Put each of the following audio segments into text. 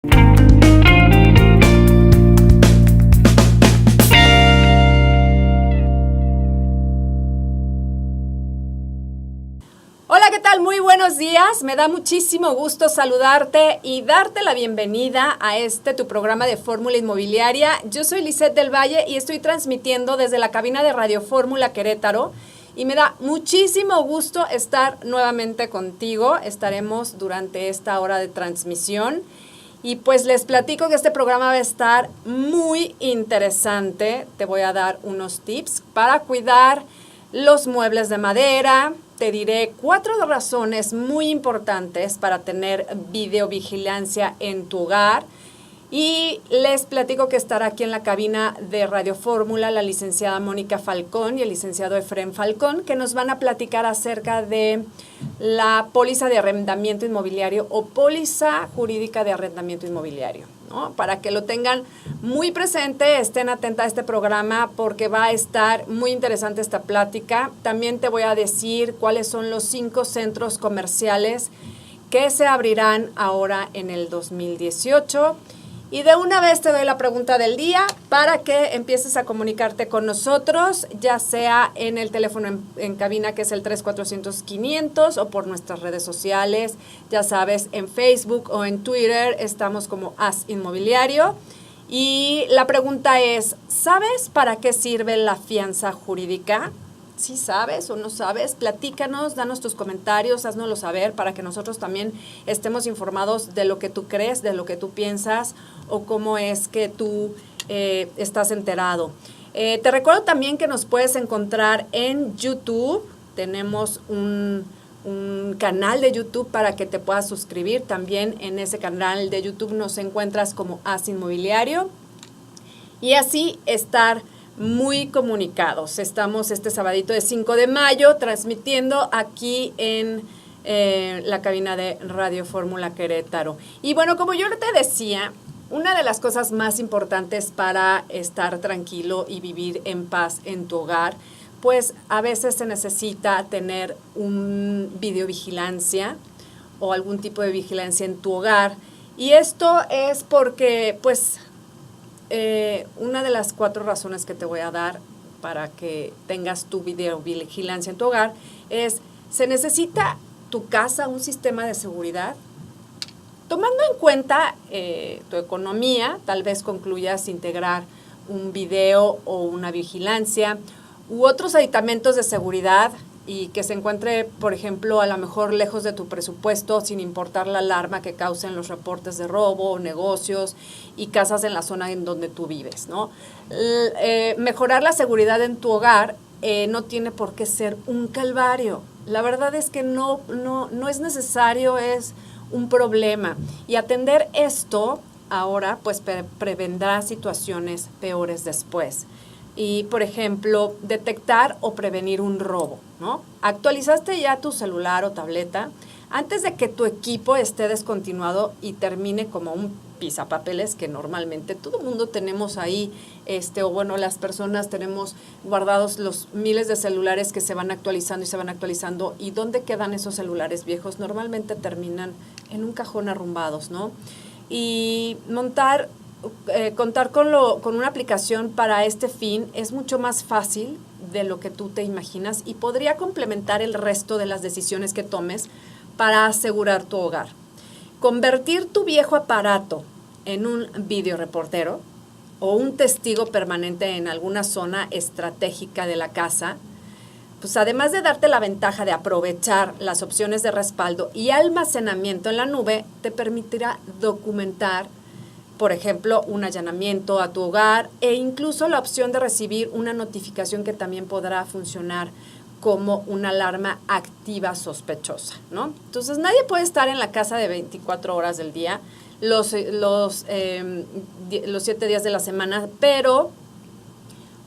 Hola, ¿qué tal? Muy buenos días. Me da muchísimo gusto saludarte y darte la bienvenida a tu programa de Fórmula Inmobiliaria. Yo soy Lisette del Valle y estoy transmitiendo desde la cabina de Radio Fórmula Querétaro. Y me da muchísimo gusto estar nuevamente contigo. Estaremos durante esta hora de transmisión. Y pues les platico que este programa va a estar muy interesante. Te voy a dar unos tips para cuidar los muebles de madera. Te diré 4 razones muy importantes para tener videovigilancia en tu hogar. Y les platico que estará aquí en la cabina de Radio Fórmula la licenciada Mónica Falcón y el licenciado Efrén Falcón, que nos van a platicar acerca de la póliza de arrendamiento inmobiliario o póliza jurídica de arrendamiento inmobiliario, ¿no? Para que lo tengan muy presente, estén atentas a este programa porque va a estar muy interesante esta plática. También te voy a decir cuáles son los 5 centros comerciales que se abrirán ahora en el 2018. Y de una vez te doy la pregunta del día para que empieces a comunicarte con nosotros, ya sea en el teléfono en cabina, que es el 3400-500, o por nuestras redes sociales, ya sabes, en Facebook o en Twitter estamos como As Inmobiliario. Y la pregunta es, ¿sabes para qué sirve la fianza jurídica? ¿Sí sabes o no sabes? Platícanos, danos tus comentarios, haznoslo saber para que nosotros también estemos informados de lo que tú crees, de lo que tú piensas o cómo es que tú estás enterado. Te recuerdo también que nos puedes encontrar en YouTube. Tenemos un canal de YouTube para que te puedas suscribir. También en ese canal de YouTube nos encuentras como As Inmobiliario y así estar muy comunicados. Estamos este sabadito de 5 de mayo transmitiendo aquí en la cabina de Radio Fórmula Querétaro. Y bueno, como yo te decía, una de las cosas más importantes para estar tranquilo y vivir en paz en tu hogar, pues a veces se necesita tener un videovigilancia o algún tipo de vigilancia en tu hogar. Y esto es porque, pues, una de las 4 razones que te voy a dar para que tengas tu videovigilancia en tu hogar es, se necesita tu casa un sistema de seguridad. Tomando en cuenta tu economía, tal vez concluyas integrar un video o una vigilancia u otros aditamentos de seguridad y que se encuentre, por ejemplo, a lo mejor lejos de tu presupuesto, sin importar la alarma que causen los reportes de robo o negocios y casas en la zona en donde tú vives, ¿no? Mejorar la seguridad en tu hogar no tiene por qué ser un calvario. La verdad es que no es necesario, es un problema. Y atender esto ahora, pues prevendrá situaciones peores después. Y, por ejemplo, detectar o prevenir un robo, ¿no? ¿Actualizaste ya tu celular o tableta? Antes de que tu equipo esté descontinuado y termine como un pisapapeles que normalmente todo el mundo tenemos ahí, o bueno, las personas tenemos guardados los miles de celulares que se van actualizando y se van actualizando. ¿Y dónde quedan esos celulares viejos? Normalmente terminan en un cajón arrumbados, ¿no? Y contar con una aplicación para este fin es mucho más fácil de lo que tú te imaginas y podría complementar el resto de las decisiones que tomes para asegurar tu hogar. Convertir tu viejo aparato en un videoreportero o un testigo permanente en alguna zona estratégica de la casa, pues además de darte la ventaja de aprovechar las opciones de respaldo y almacenamiento en la nube, te permitirá documentar, por ejemplo, un allanamiento a tu hogar e incluso la opción de recibir una notificación que también podrá funcionar como una alarma activa sospechosa, ¿no? Entonces, nadie puede estar en la casa de 24 horas del día, los 7 días de la semana, pero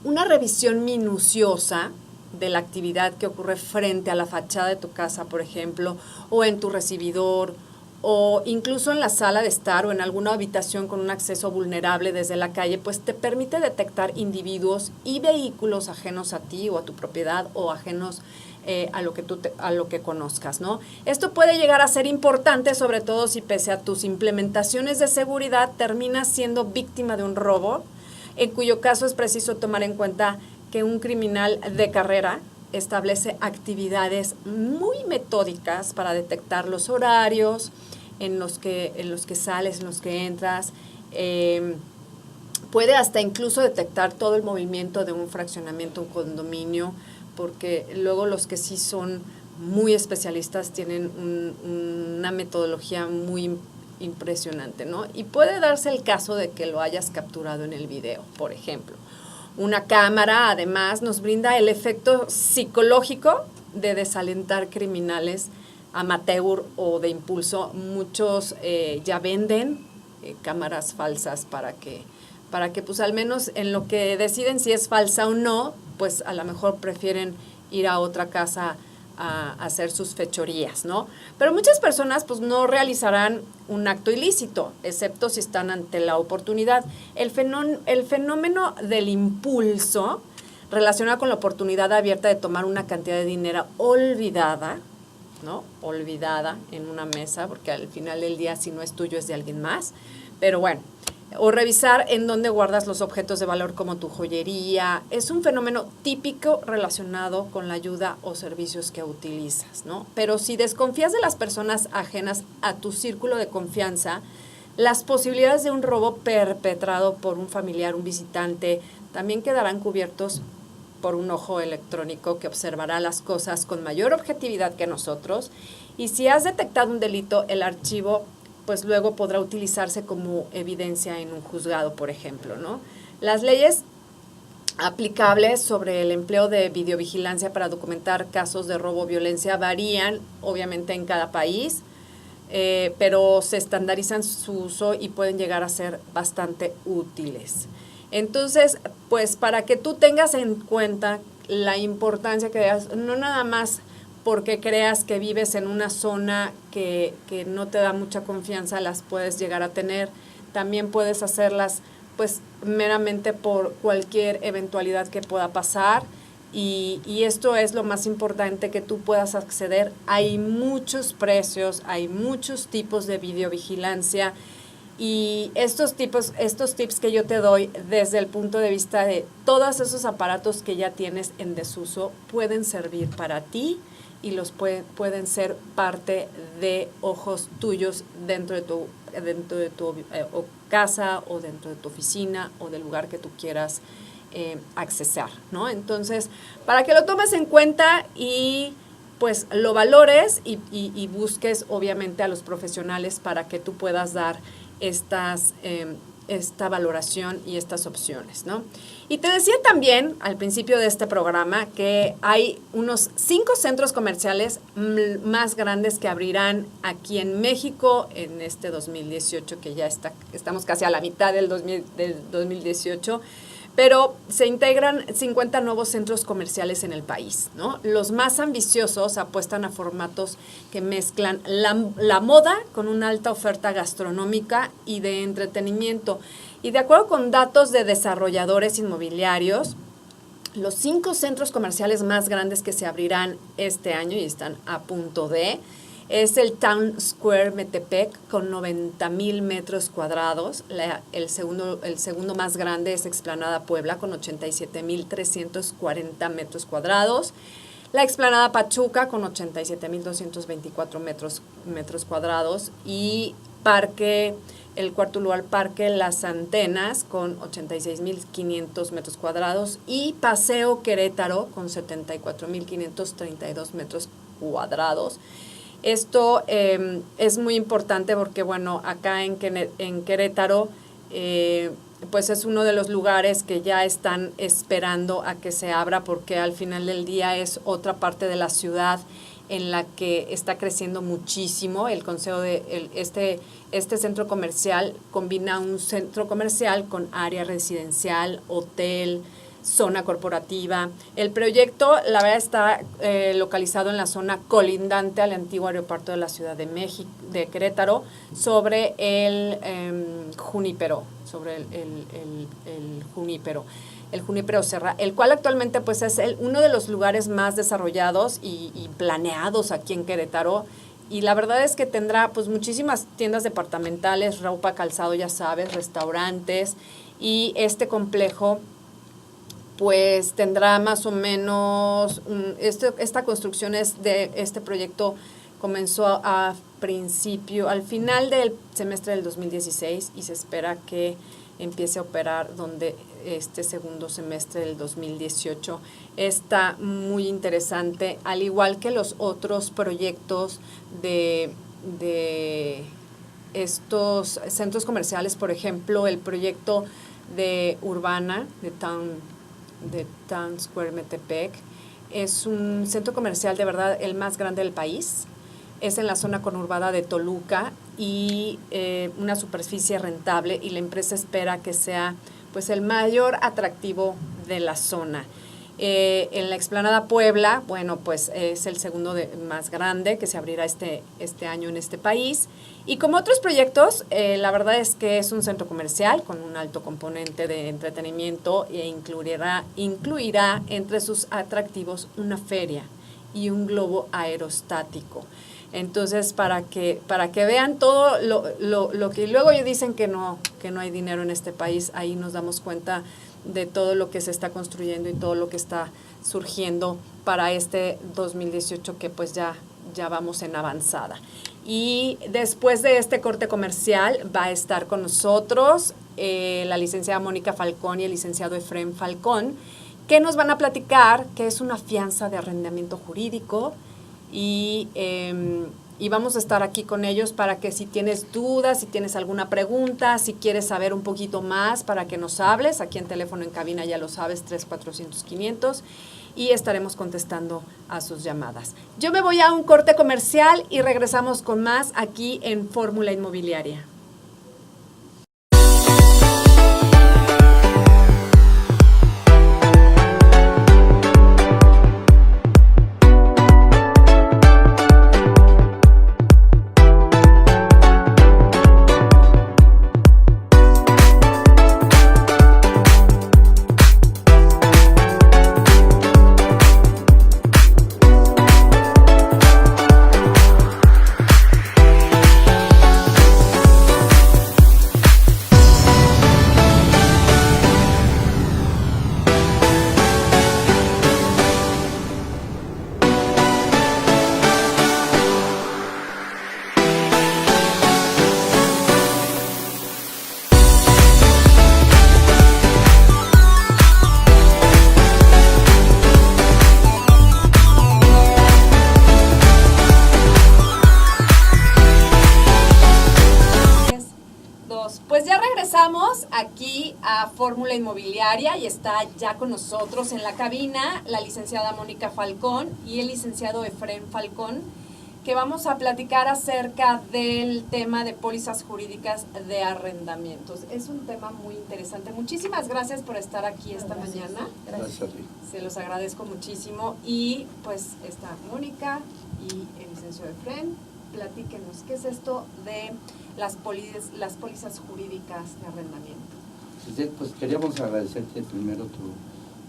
una revisión minuciosa de la actividad que ocurre frente a la fachada de tu casa, por ejemplo, o en tu recibidor, o incluso en la sala de estar o en alguna habitación con un acceso vulnerable desde la calle, pues te permite detectar individuos y vehículos ajenos a ti o a tu propiedad o ajenos a lo que conozcas, ¿no? Esto puede llegar a ser importante, sobre todo si pese a tus implementaciones de seguridad terminas siendo víctima de un robo, en cuyo caso es preciso tomar en cuenta que un criminal de carrera establece actividades muy metódicas para detectar los horarios en los que sales, en los que entras. Puede hasta incluso detectar todo el movimiento de un fraccionamiento, un condominio, porque luego los que sí son muy especialistas tienen una metodología muy impresionante, ¿no? Y puede darse el caso de que lo hayas capturado en el video, por ejemplo. Una cámara, además, nos brinda el efecto psicológico de desalentar criminales amateur o de impulso. Muchos ya venden cámaras falsas para que pues al menos en lo que deciden si es falsa o no, pues a lo mejor prefieren ir a otra casa a hacer sus fechorías, ¿no? Pero muchas personas pues no realizarán un acto ilícito, excepto si están ante la oportunidad. El fenómeno del impulso relacionado con la oportunidad abierta de tomar una cantidad de dinero olvidada, ¿no? Olvidada en una mesa, porque al final del día si no es tuyo es de alguien más, pero bueno. O revisar en dónde guardas los objetos de valor como tu joyería. Es un fenómeno típico relacionado con la ayuda o servicios que utilizas, ¿no? Pero si desconfías de las personas ajenas a tu círculo de confianza, las posibilidades de un robo perpetrado por un familiar, un visitante, también quedarán cubiertos por un ojo electrónico que observará las cosas con mayor objetividad que nosotros. Y si has detectado un delito, el archivo pues luego podrá utilizarse como evidencia en un juzgado, por ejemplo, ¿no? Las leyes aplicables sobre el empleo de videovigilancia para documentar casos de robo o violencia varían, obviamente, en cada país, pero se estandarizan su uso y pueden llegar a ser bastante útiles. Entonces, pues para que tú tengas en cuenta la importancia que das, no nada más porque creas que vives en una zona que no te da mucha confianza, las puedes llegar a tener. También puedes hacerlas pues meramente por cualquier eventualidad que pueda pasar y esto es lo más importante, que tú puedas acceder. Hay muchos precios, hay muchos tipos de videovigilancia y estos tips que yo te doy desde el punto de vista de todos esos aparatos que ya tienes en desuso pueden servir para ti y los pueden ser parte de ojos tuyos dentro de tu casa o dentro de tu oficina o del lugar que tú quieras accesar, ¿no? Entonces, para que lo tomes en cuenta y pues lo valores y busques obviamente a los profesionales para que tú puedas dar esta valoración y estas opciones, ¿no? Y te decía también al principio de este programa que hay unos 5 centros comerciales más grandes que abrirán aquí en México en este 2018, que ya estamos casi a la mitad del 2018, pero se integran 50 nuevos centros comerciales en el país, ¿no? Los más ambiciosos apuestan a formatos que mezclan la moda con una alta oferta gastronómica y de entretenimiento. Y de acuerdo con datos de desarrolladores inmobiliarios, los 5 centros comerciales más grandes que se abrirán este año y están a punto de es el Town Square Metepec con 90,000 metros cuadrados. El segundo más grande es Explanada Puebla con 87,340 metros cuadrados. La Explanada Pachuca con 87,224 metros cuadrados y el cuarto lugar, Parque Las Antenas con 86,500 metros cuadrados y Paseo Querétaro con 74,532 metros cuadrados. Esto es muy importante porque, bueno, acá en Querétaro, pues es uno de los lugares que ya están esperando a que se abra porque al final del día es otra parte de la ciudad en la que está creciendo muchísimo. El concejo de este centro comercial combina un centro comercial con área residencial, hotel, zona corporativa. El proyecto, la verdad, está localizado en la zona colindante al antiguo aeropuerto de la Ciudad de México, de Querétaro, sobre el junípero, sobre el junípero. El Junípero Serra, el cual actualmente pues es uno de los lugares más desarrollados y planeados aquí en Querétaro, y la verdad es que tendrá pues muchísimas tiendas departamentales, ropa, calzado, ya sabes, restaurantes, y este complejo pues tendrá más o menos, esta construcción este proyecto comenzó al final del semestre del 2016 y se espera que empiece a operar este segundo semestre del 2018. Está muy interesante, al igual que los otros proyectos de estos centros comerciales, por ejemplo, el proyecto de Urbana, de Town Square Metepec, es un centro comercial de verdad el más grande del país. Es en la zona conurbada de Toluca y una superficie rentable, y la empresa espera que sea pues el mayor atractivo de la zona. En la Explanada Puebla, bueno, pues es el segundo más grande que se abrirá este año en este país. Y como otros proyectos, la verdad es que es un centro comercial con un alto componente de entretenimiento e incluirá entre sus atractivos una feria y un globo aerostático. Entonces, para que vean todo lo que luego ellos dicen que no hay dinero en este país, ahí nos damos cuenta de todo lo que se está construyendo y todo lo que está surgiendo para este 2018, que pues ya vamos en avanzada. Y después de este corte comercial va a estar con nosotros la licenciada Mónica Falcón y el licenciado Efrén Falcón, que nos van a platicar qué es una fianza de arrendamiento jurídico, y vamos a estar aquí con ellos para que si tienes dudas, si tienes alguna pregunta, si quieres saber un poquito más, para que nos hables. Aquí en teléfono en cabina ya lo sabes, 3400-500, y estaremos contestando a sus llamadas. Yo me voy a un corte comercial y regresamos con más aquí en Fórmula Inmobiliaria. Pues ya regresamos aquí a Fórmula Inmobiliaria y está ya con nosotros en la cabina la licenciada Mónica Falcón y el licenciado Efrén Falcón, que vamos a platicar acerca del tema de pólizas jurídicas de arrendamientos. Es un tema muy interesante. Muchísimas gracias por estar aquí esta mañana. Gracias a ti. Se los agradezco muchísimo. Y pues está Mónica y el licenciado Efrén. Platíquenos, ¿qué es esto de las pólizas jurídicas de arrendamiento? Pues queríamos agradecerte primero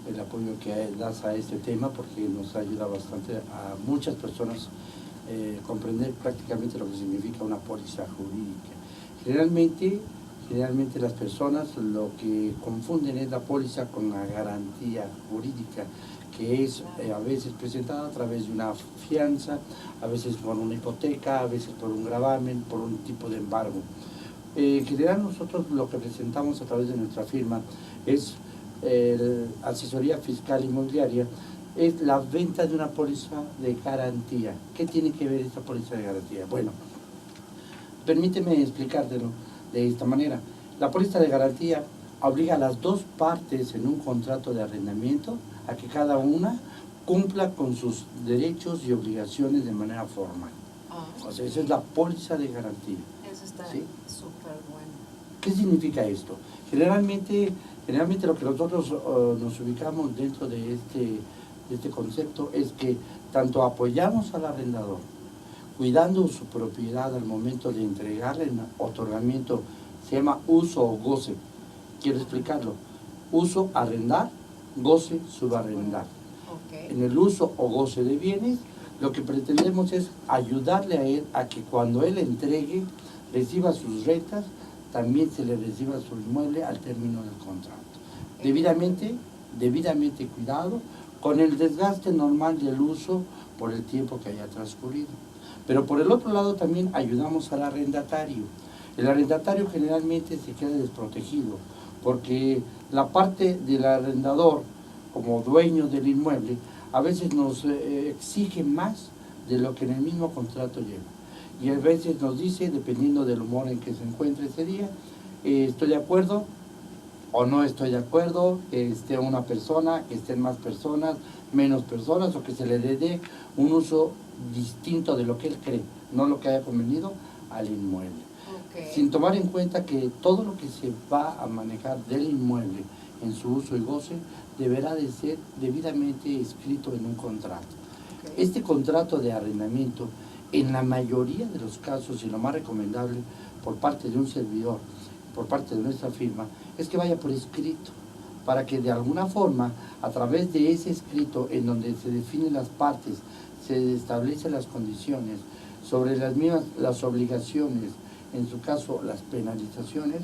el apoyo que das a este tema, porque nos ayuda bastante a muchas personas comprender prácticamente lo que significa una póliza jurídica. Generalmente las personas lo que confunden es la póliza con la garantía jurídica, que es a veces presentada a través de una fianza, a veces por una hipoteca, a veces por un gravamen, por un tipo de embargo. En general nosotros lo que presentamos a través de nuestra firma es asesoría fiscal inmobiliaria, es la venta de una póliza de garantía. ¿Qué tiene que ver esta póliza de garantía? Bueno, permíteme explicártelo de esta manera. La póliza de garantía obliga a las dos partes en un contrato de arrendamiento a que cada una cumpla con sus derechos y obligaciones de manera formal. O sea, esa es la póliza de garantía. Eso está ¿sí? súper bueno. ¿Qué significa esto? Generalmente lo que nosotros nos ubicamos dentro de este concepto es que tanto apoyamos al arrendador, cuidando su propiedad al momento de entregarle el otorgamiento, se llama uso o goce. Quiero explicarlo. Uso, arrendar, goce, subarrendar. Ok. En el uso o goce de bienes, lo que pretendemos es ayudarle a él a que cuando él entregue, reciba sus rentas, también se le reciba su inmueble al término del contrato. Debidamente cuidado, con el desgaste normal del uso por el tiempo que haya transcurrido. Pero por el otro lado también ayudamos al arrendatario. El arrendatario generalmente se queda desprotegido, porque la parte del arrendador, como dueño del inmueble, a veces nos exige más de lo que en el mismo contrato lleva. Y a veces nos dice, dependiendo del humor en que se encuentre ese día, estoy de acuerdo o no estoy de acuerdo, que esté una persona, que estén más personas, menos personas, o que se le dé un uso distinto de lo que él cree, no lo que haya convenido al inmueble. Okay. Sin tomar en cuenta que todo lo que se va a manejar del inmueble en su uso y goce deberá de ser debidamente escrito en un contrato. Okay. Este contrato de arrendamiento, en la mayoría de los casos, y lo más recomendable por parte de un servidor, por parte de nuestra firma, es que vaya por escrito, para que de alguna forma, a través de ese escrito en donde se definen las partes, se establecen las condiciones, sobre las mismas, las obligaciones, en su caso las penalizaciones,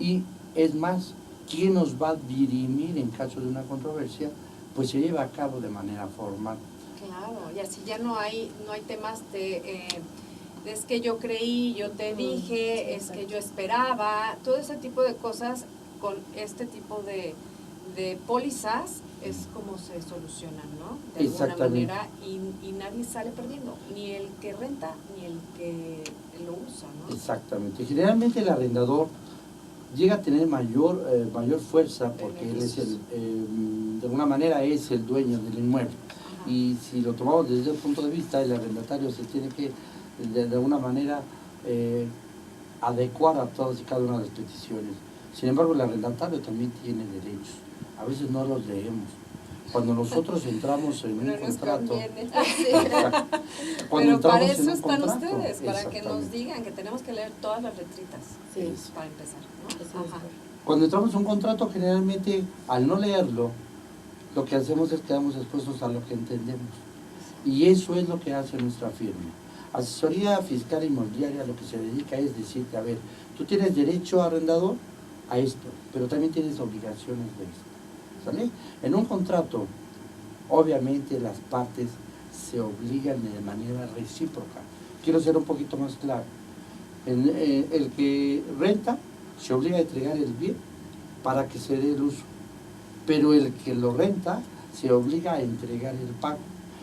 y es más, quién nos va a dirimir en caso de una controversia, pues se lleva a cabo de manera formal. Claro, y así ya no hay temas de es que yo creí, yo te dije, es que yo esperaba, todo ese tipo de cosas con este tipo de pólizas es como se solucionan, ¿no? De alguna manera y nadie sale perdiendo, ni el que renta ni el que lo usa, ¿no? Exactamente. Generalmente el arrendador llega a tener mayor fuerza porque él es de alguna manera es el dueño del inmueble. Ajá. Y si lo tomamos desde el punto de vista, el arrendatario se tiene que de alguna manera adecuar a todas y cada una de las peticiones. Sin embargo, el arrendatario también tiene derechos. A veces no los leemos. Cuando nosotros entramos en un contrato... Pero para eso están ustedes, para que nos digan que tenemos que leer todas las letritas, sí, para empezar, ¿no? Ajá. Cuando entramos en un contrato, generalmente, al no leerlo, lo que hacemos es quedamos expuestos a lo que entendemos. Y eso es lo que hace nuestra firma. Asesoría fiscal inmobiliaria lo que se dedica es decirte, a ver, tú tienes derecho arrendador a esto, pero también tienes obligaciones de esto. ¿Sale? En un contrato, obviamente las partes se obligan de manera recíproca. Quiero ser un poquito más claro. El que renta se obliga a entregar el bien para que se dé el uso, pero el que lo renta se obliga a entregar el pago.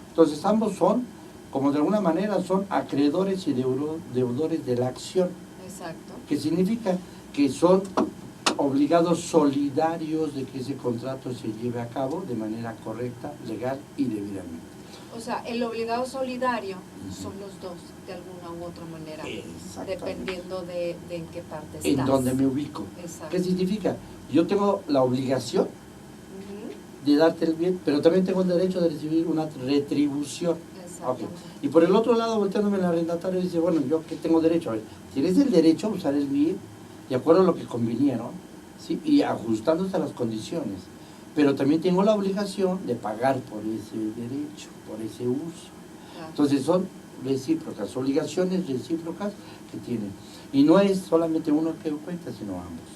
Entonces ambos son, como de alguna manera, son acreedores y deudores de la acción. Exacto. Que significa que son obligados solidarios de que ese contrato se lleve a cabo de manera correcta, legal y debidamente. O sea, el obligado solidario son los dos, de alguna u otra manera, dependiendo de en qué parte estás. En donde me ubico. Exacto. ¿Qué significa? Yo tengo la obligación de darte el bien, pero también tengo el derecho de recibir una retribución. Okay. Y por el otro lado, volteándome el arrendatario, dice, bueno, ¿yo qué tengo derecho? A ver, tienes el derecho a usar el bien de acuerdo a lo que convinieron, ¿sí? Y ajustándose a las condiciones. Pero también tengo la obligación de pagar por ese derecho, por ese uso. Claro. Entonces son recíprocas, obligaciones recíprocas que tienen. Y no es solamente uno el que cuenta, sino ambos.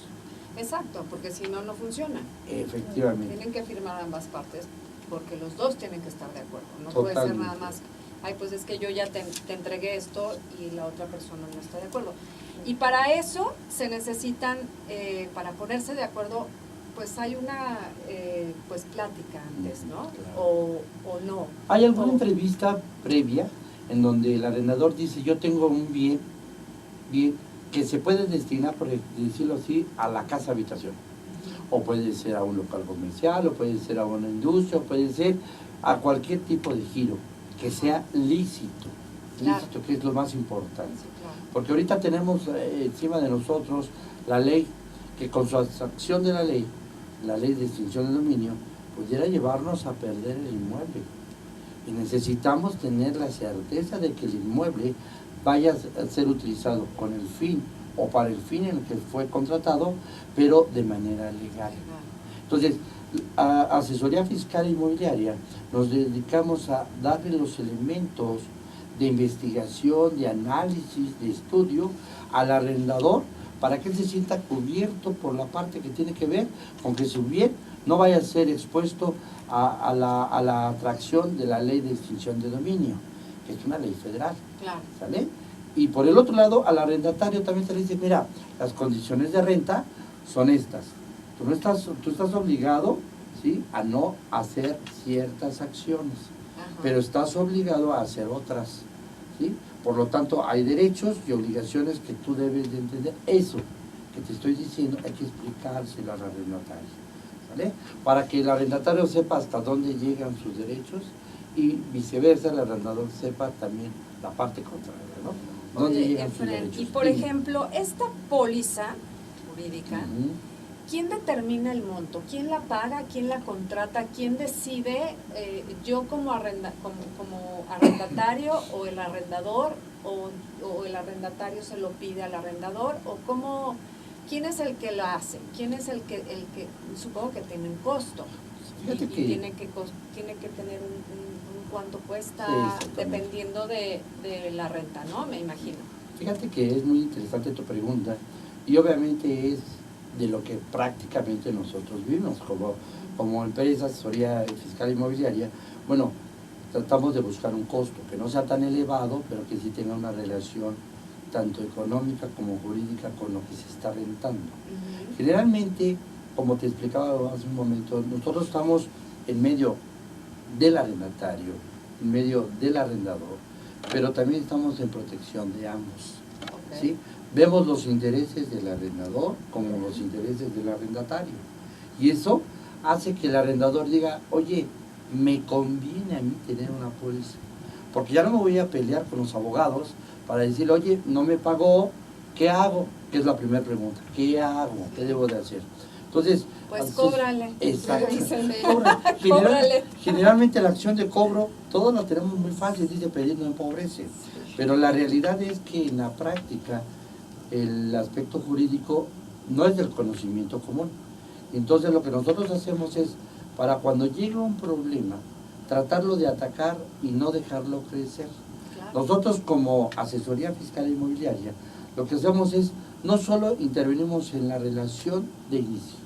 Exacto, porque si no, no funciona. Efectivamente. Tienen que firmar ambas partes, porque los dos tienen que estar de acuerdo. No Totalmente. puede ser nada más, ay, pues es que yo ya te entregué esto y la otra persona no está de acuerdo. Y para eso se necesitan, para ponerse de acuerdo, pues hay una pues plática antes, ¿no? Claro. O no. ¿Hay alguna entrevista previa en donde el arrendador dice, yo tengo un bien que se puede destinar, por decirlo así, a la casa habitación? O puede ser a un local comercial, o puede ser a una industria, o puede ser a cualquier tipo de giro, que sea lícito, claro. Lícito, que es lo más importante. Sí, claro. Porque ahorita tenemos encima de nosotros la ley, que con su acción de la ley de extinción de dominio, pudiera llevarnos a perder el inmueble. Y necesitamos tener la certeza de que el inmueble vaya a ser utilizado con el fin o para el fin en el que fue contratado, pero de manera legal. Entonces, a asesoría fiscal e inmobiliaria nos dedicamos a darle los elementos de investigación, de análisis, de estudio al arrendador para que él se sienta cubierto por la parte que tiene que ver con que su bien no vaya a ser expuesto a la atracción de la ley de extinción de dominio, que es una ley federal. Claro. ¿Sale? Y por el otro lado, al arrendatario también se le dice, mira, las condiciones de renta son estas. Tú estás obligado, ¿sí?, a no hacer ciertas acciones, pero estás obligado a hacer otras, ¿sí? Por lo tanto, hay derechos y obligaciones que tú debes de entender. Eso que te estoy diciendo hay que explicárselo al arrendatario, ¿vale? Para que el arrendatario sepa hasta dónde llegan sus derechos y viceversa, el arrendador sepa también la parte contraria, ¿no? ¿Dónde llegan sus derechos? Y por ejemplo, esta póliza jurídica, ¿quién determina el monto? ¿Quién la paga? ¿Quién la contrata? ¿Quién decide? ¿Yo como arrendatario o el arrendador? ¿O el arrendatario se lo pide al arrendador? ¿O cómo? ¿Quién es el que lo hace? ¿Quién es el que supongo que tiene un costo? Fíjate que tiene que tener un cuánto cuesta, sí, dependiendo de la renta, ¿no? Me imagino. Fíjate que es muy interesante tu pregunta y obviamente es de lo que prácticamente nosotros vivimos como empresa asesoría fiscal inmobiliaria. Bueno, tratamos de buscar un costo que no sea tan elevado, pero que sí tenga una relación tanto económica como jurídica con lo que se está rentando. Generalmente, como te explicaba hace un momento, nosotros estamos en medio del arrendatario, en medio del arrendador, pero también estamos en protección de ambos, ¿sí? Vemos los intereses del arrendador como los intereses del arrendatario. Y eso hace que el arrendador diga, oye, me conviene a mí tener una póliza. Porque ya no me voy a pelear con los abogados para decir, oye, no me pagó, ¿qué hago? Que es la primera pregunta. ¿Qué hago? ¿Qué debo de hacer? Entonces, pues cóbrale. Exacto. Cóbrale. Generalmente la acción de cobro, todos la tenemos muy fácil, dice pedir no empobrece. Pero la realidad es que en la práctica el aspecto jurídico no es del conocimiento común. Entonces lo que nosotros hacemos es, para cuando llega un problema, tratarlo de atacar y no dejarlo crecer. Claro. Nosotros como asesoría fiscal e inmobiliaria, lo que hacemos es, no solo intervenimos en la relación de inicio,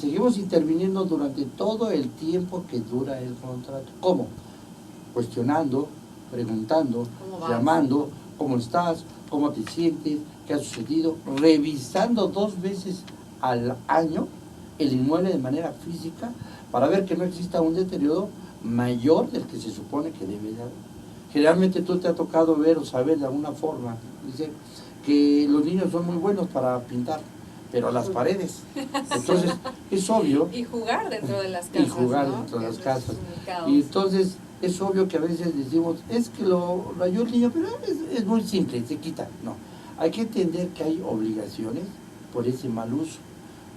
seguimos interviniendo durante todo el tiempo que dura el contrato. ¿Cómo? Cuestionando, preguntando, llamando, ¿cómo estás? ¿Cómo te sientes? ¿Qué ha sucedido? Revisando 2 veces al año el inmueble de manera física para ver que no exista un deterioro mayor del que se supone que debe de haber. Generalmente tú te ha tocado ver o saber de alguna forma, dice, que los niños son muy buenos para pintar, pero las paredes. Entonces, es obvio. Y jugar dentro de las casas. Y jugar, ¿no?, dentro de las casas. Y entonces, es obvio que a veces decimos, es que lo ayuda el niño, pero es muy simple, se quita. No, hay que entender que hay obligaciones por ese mal uso.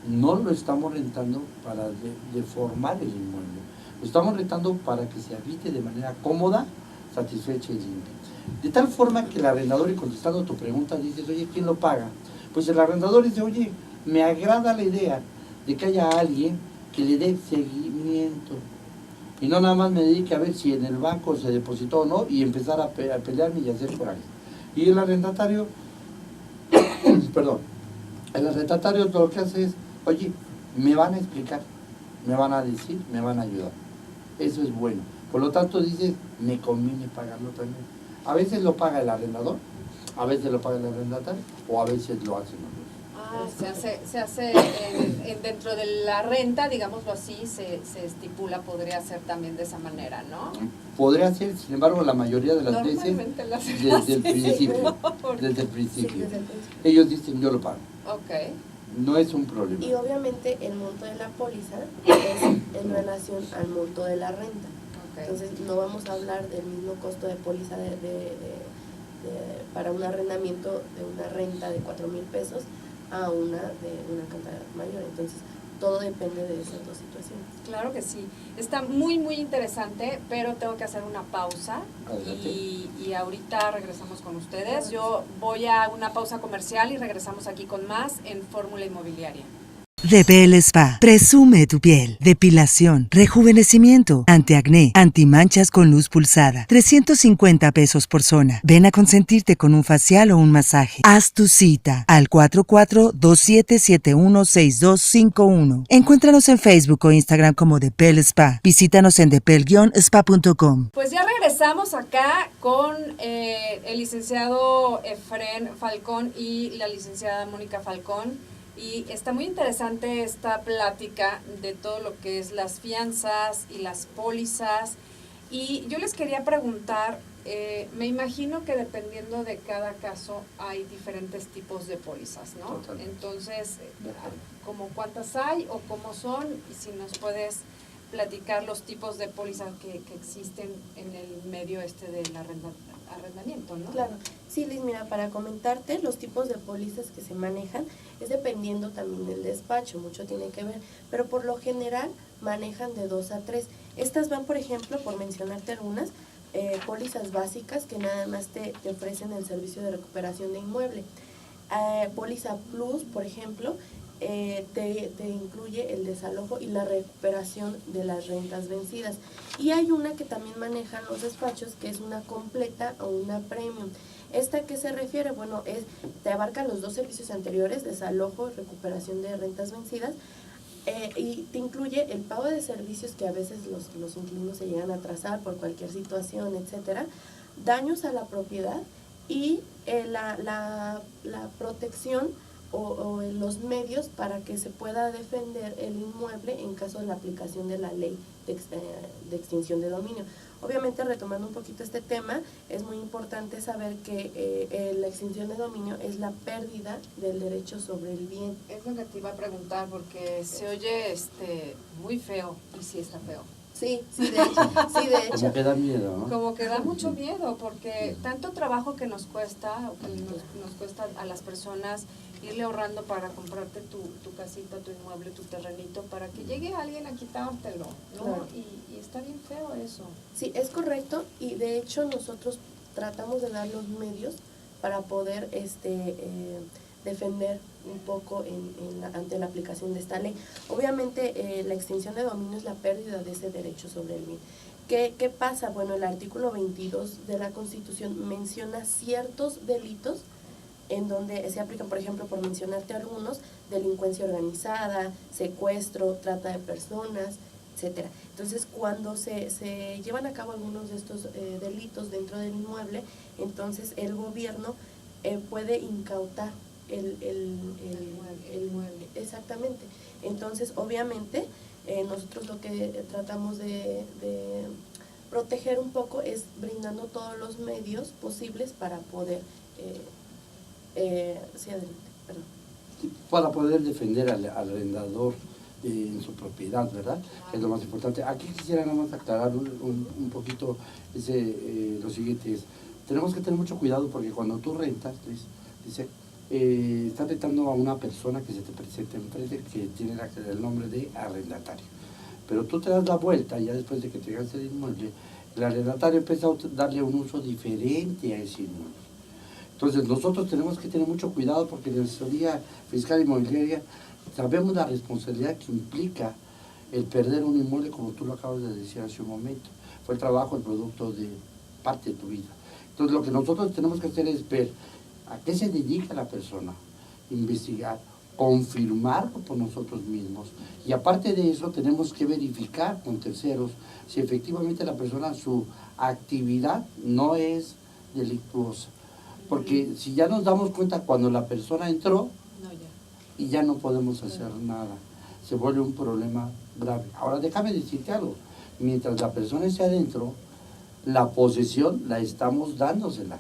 No lo estamos rentando para deformar el inmueble. Lo estamos rentando para que se habite de manera cómoda, satisfecha y limpia. De tal forma que el arrendador, y contestando tu pregunta, dices, oye, ¿quién lo paga? Pues el arrendador dice, oye, me agrada la idea de que haya alguien que le dé seguimiento. Y no nada más me dedique a ver si en el banco se depositó o no y empezar a pelearme y hacer coraje. Y el arrendatario, perdón, el arrendatario lo que hace es, oye, me van a explicar, me van a decir, me van a ayudar. Eso es bueno. Por lo tanto, dices, me conviene pagarlo también. A veces lo paga el arrendador, a veces lo paga el arrendatario, o a veces lo hacen los dos. Se hace dentro de la renta, digámoslo así, se estipula, podría ser también de esa manera, ¿no? Podría ser, sin embargo, la mayoría de las veces desde el principio. Desde el principio. Ellos dicen, yo lo pago. Ok. No es un problema. Y obviamente el monto de la póliza es en relación al monto de la renta. Okay. Entonces no vamos a hablar del mismo costo de póliza para un arrendamiento de una renta de 4,000 pesos a una de una cantidad mayor. Entonces todo depende de esas dos situaciones. Claro que sí. Está muy, muy interesante, pero tengo que hacer una pausa y ahorita regresamos con ustedes. Yo voy a una pausa comercial y regresamos aquí con más en Fórmula Inmobiliaria. Depel Spa. Presume tu piel. Depilación, rejuvenecimiento, antiacné, antimanchas con luz pulsada. 350 pesos por zona. Ven a consentirte con un facial o un masaje. Haz tu cita al 4427716251. Encuéntranos en Facebook o Instagram como Depel Spa. Visítanos en depel-spa.com. Pues ya regresamos acá con el licenciado Efrén Falcón y la licenciada Mónica Falcón. Y está muy interesante esta plática de todo lo que es las fianzas y las pólizas. Y yo les quería preguntar, me imagino que dependiendo de cada caso hay diferentes tipos de pólizas, ¿no? Totalmente. Entonces, ¿como cuántas hay o cómo son? Y si nos puedes platicar los tipos de pólizas que existen en el medio del arrendamiento, ¿no? Claro. Sí, Liz, mira, para comentarte los tipos de pólizas que se manejan es dependiendo también del despacho, mucho tiene que ver, pero por lo general manejan de 2 a 3. Estas van, por ejemplo, por mencionarte algunas, pólizas básicas que nada más te ofrecen el servicio de recuperación de inmueble. Póliza Plus, por ejemplo, te incluye el desalojo y la recuperación de las rentas vencidas. Y hay una que también manejan los despachos, que es una completa o una premium. ¿Esta a qué se refiere? Bueno, te abarca los dos servicios anteriores, desalojo y recuperación de rentas vencidas, y te incluye el pago de servicios que a veces los inquilinos se llegan a atrasar por cualquier situación, etcétera, daños a la propiedad y la protección o los medios para que se pueda defender el inmueble en caso de la aplicación de la ley de extinción de dominio. Obviamente, retomando un poquito este tema, es muy importante saber que la extinción de dominio es la pérdida del derecho sobre el bien. Es lo que te iba a preguntar, porque se oye muy feo, y sí está feo. Sí, de hecho. Como que da miedo, ¿no? Como que da mucho miedo, porque tanto trabajo que nos cuesta, o que nos cuesta a las personas irle ahorrando para comprarte tu casita, tu inmueble, tu terrenito, para que llegue alguien a quitártelo, ¿no? Claro. Y está bien feo eso. Sí, es correcto, y de hecho nosotros tratamos de dar los medios para poder defender un poco ante la aplicación de esta ley. Obviamente la extinción de dominio es la pérdida de ese derecho sobre el bien. ¿Qué pasa? Bueno, el artículo 22 de la Constitución menciona ciertos delitos en donde se aplican, por ejemplo, por mencionarte algunos, delincuencia organizada, secuestro, trata de personas, etcétera. Entonces, cuando se llevan a cabo algunos de estos delitos dentro del inmueble, entonces el gobierno puede incautar el inmueble. Exactamente. Entonces, obviamente, nosotros lo que tratamos de proteger un poco es brindando todos los medios posibles para poder para poder defender al arrendador en su propiedad, ¿verdad? Es lo más importante. Aquí quisiera nada más aclarar un poquito lo siguiente es, tenemos que tener mucho cuidado porque cuando tú rentas, dice, estás rentando a una persona que se te presenta enfrente que tiene el nombre de arrendatario. Pero tú te das la vuelta ya después de que te ganes el inmueble, el arrendatario empieza a darle un uso diferente a ese inmueble. Entonces nosotros tenemos que tener mucho cuidado porque en la asesoría fiscal inmobiliaria sabemos la responsabilidad que implica el perder un inmueble, como tú lo acabas de decir hace un momento. Fue el trabajo, el producto de parte de tu vida. Entonces lo que nosotros tenemos que hacer es ver a qué se dedica la persona, investigar, confirmarlo por nosotros mismos. Y aparte de eso tenemos que verificar con terceros si efectivamente la persona, su actividad no es delictuosa. Porque si ya nos damos cuenta cuando la persona entró, y ya no podemos hacer nada, se vuelve un problema grave. Ahora déjame decirte algo, mientras la persona esté adentro, la posesión la estamos dándosela.